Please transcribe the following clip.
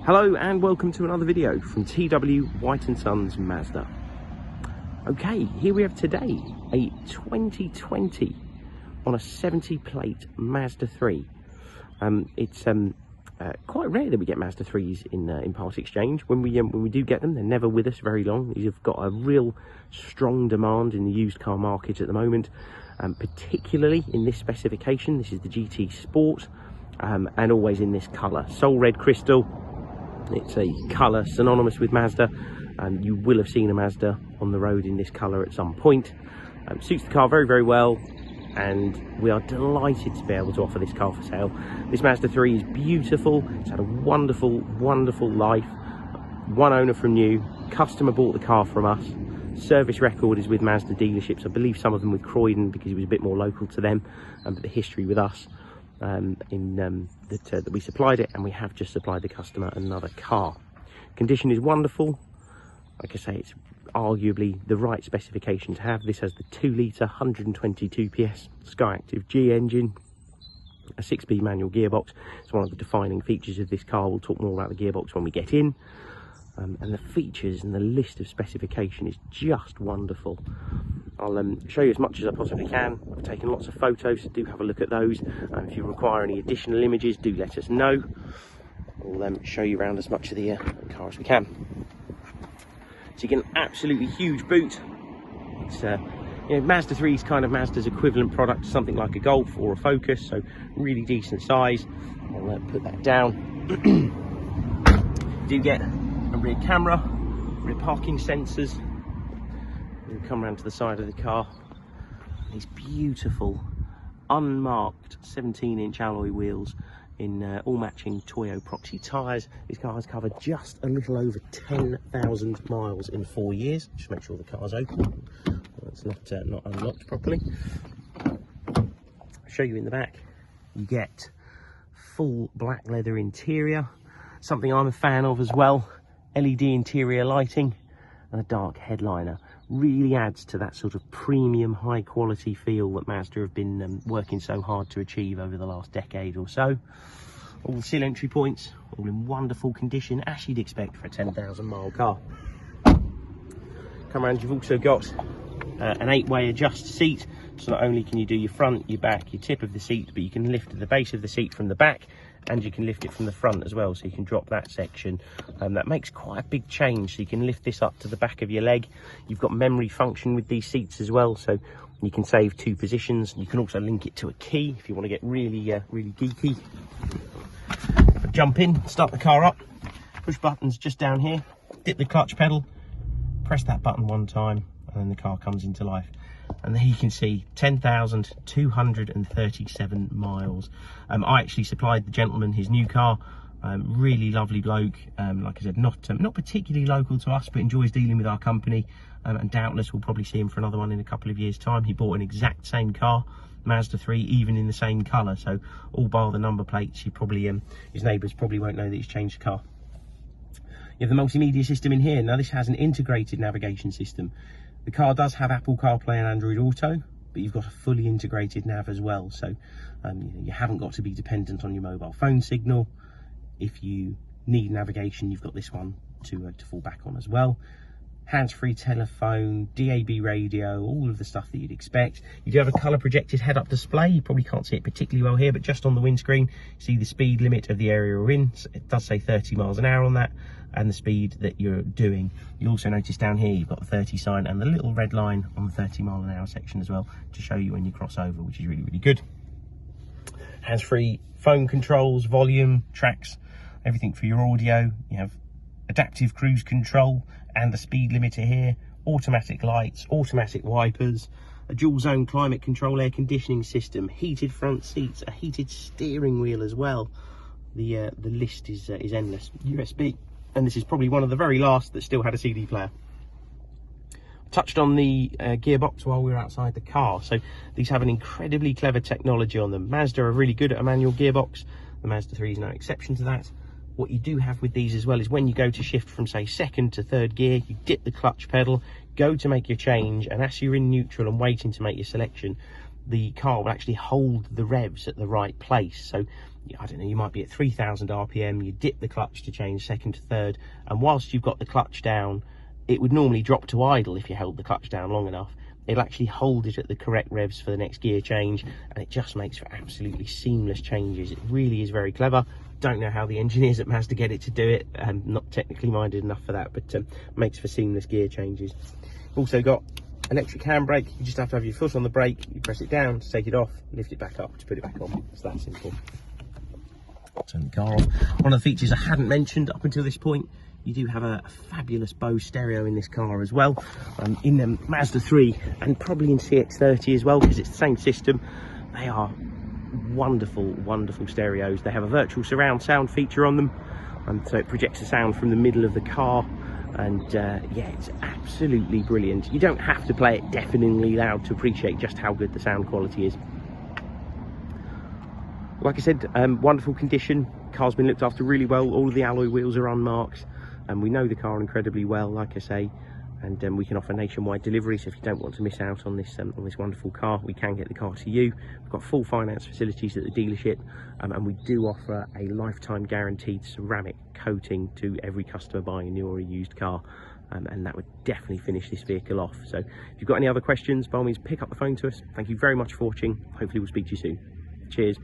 Hello and welcome to another video from TW White & Sons Mazda. Okay, here we have today a 2020 on a 70 plate Mazda 3. It's quite rare that we get Mazda 3s in part exchange. When we do get them, they're never with us very long. You've got a real strong demand in the used car market at the moment, particularly in this specification. This is the GT Sport, and always in this colour, Soul Red Crystal. It's a colour synonymous with Mazda, and you will have seen a Mazda on the road in this colour at some point. Suits the car very, very well, and we are delighted to be able to offer this car for sale. This Mazda 3 is beautiful. It's had a wonderful, wonderful life. One owner from new, customer bought the car from us. Service record is with Mazda dealerships, I believe some of them with Croydon because it was a bit more local to them, but the history with us. That we supplied it, and we have just supplied the customer another car. Condition is wonderful. Like I say, it's arguably the right specification to have. This has the 2-litre 122 PS SKYACTIV-G engine, a 6-speed manual gearbox. It's one of the defining features of this car. We'll talk more about the gearbox when we get in. And the features and the list of specification is just wonderful. I'll show you as much as I possibly can. I've taken lots of photos, so do have a look at those. If you require any additional images, do let us know. We'll show you around as much of the car as we can. So you get an absolutely huge boot. It's Mazda 3 is kind of Mazda's equivalent product to something like a Golf or a Focus, so really decent size. I'll put that down. Do get a rear camera, rear parking sensors. We'll come around to the side of the car. These beautiful unmarked 17-inch alloy wheels in all matching Toyo Proxy tyres. This car has covered just a little over 10,000 miles in 4 years. Just make sure the car's open. It's not unlocked properly. I'll show you in the back. You get full black leather interior, something I'm a fan of as well. LED interior lighting and a dark headliner. Really adds to that sort of premium high quality feel that Mazda have been working so hard to achieve over the last decade or so. All the seal entry points, all in wonderful condition, as you'd expect for a 10,000 mile car. Come around, you've also got an 8-way adjust seat. So not only can you do your front, your back, your tip of the seat, but you can lift the base of the seat from the back, and you can lift it from the front as well, so you can drop that section. That makes quite a big change, so you can lift this up to the back of your leg. You've got memory function with these seats as well, so you can save 2 positions. You can also link it to a key if you want to get really really geeky. Jump in, start the car up, push buttons just down here, dip the clutch pedal, press that button one time, and then the car comes into life. And there you can see 10,237 miles. I actually supplied the gentleman his new car. Really lovely bloke. Like I said, not particularly local to us, but enjoys dealing with our company. And doubtless we'll probably see him for another one in a couple of years' time. He bought an exact same car, Mazda 3, even in the same colour. So all bar the number plates, he probably his neighbours probably won't know that he's changed the car. You have the multimedia system in here. Now this has an integrated navigation system. The car does have Apple CarPlay and Android Auto, but you've got a fully integrated nav as well, so you haven't got to be dependent on your mobile phone signal. If you need navigation, you've got this one to fall back on as well. Hands-free telephone, DAB radio, all of the stuff that you'd expect. You do have a colour projected head-up display. You probably can't see it particularly well here, but just on the windscreen, you see the speed limit of the area we're in. So it does say 30 miles an hour on that, and the speed that you're doing. You also notice down here, you've got the 30 sign and the little red line on the 30 mile an hour section as well, to show you when you cross over, which is really, really good. Hands-free phone controls, volume, tracks, everything for your audio. You have adaptive cruise control and the speed limiter here, automatic lights, automatic wipers, a dual zone climate control air conditioning system, heated front seats, a heated steering wheel as well. The list is endless. USB, and this is probably one of the very last that still had a CD player. Touched on the gearbox while we were outside the car. So these have an incredibly clever technology on them. Mazda are really good at a manual gearbox. The Mazda 3 is no exception to that. What you do have with these as well is when you go to shift from, say, 2nd to 3rd gear, you dip the clutch pedal, go to make your change, and as you're in neutral and waiting to make your selection, the car will actually hold the revs at the right place. So I don't know, you might be at 3,000 RPM, you dip the clutch to change second to third, and whilst you've got the clutch down, it would normally drop to idle if you held the clutch down long enough. It'll actually hold it at the correct revs for the next gear change, and it just makes for absolutely seamless changes. It really is very clever. Don't know how the engineers at Mazda get it to do it. I'm not technically minded enough for that, but makes for seamless gear changes. Also got electric handbrake. You just have to have your foot on the brake, you press it down to take it off, lift it back up to put it back on. It's that simple. Turn the car off. One of the features I hadn't mentioned up until this point, you do have a fabulous Bose stereo in this car as well, in the Mazda3 and probably in CX-30 as well, because it's the same system. They are wonderful, wonderful stereos. They have a virtual surround sound feature on them, so it projects the sound from the middle of the car, and yeah, it's absolutely brilliant. You don't have to play it deafeningly loud to appreciate just how good the sound quality is. Like I said, wonderful condition. Car's been looked after really well. All of the alloy wheels are unmarked, and we know the car incredibly well, like I say, and we can offer nationwide delivery. So if you don't want to miss out on this wonderful car, we can get the car to you. We've got full finance facilities at the dealership, and we do offer a lifetime guaranteed ceramic coating to every customer buying a new or a used car, and that would definitely finish this vehicle off. So if you've got any other questions, by all means pick up the phone to us. Thank you very much for watching. Hopefully we'll speak to you soon. Cheers.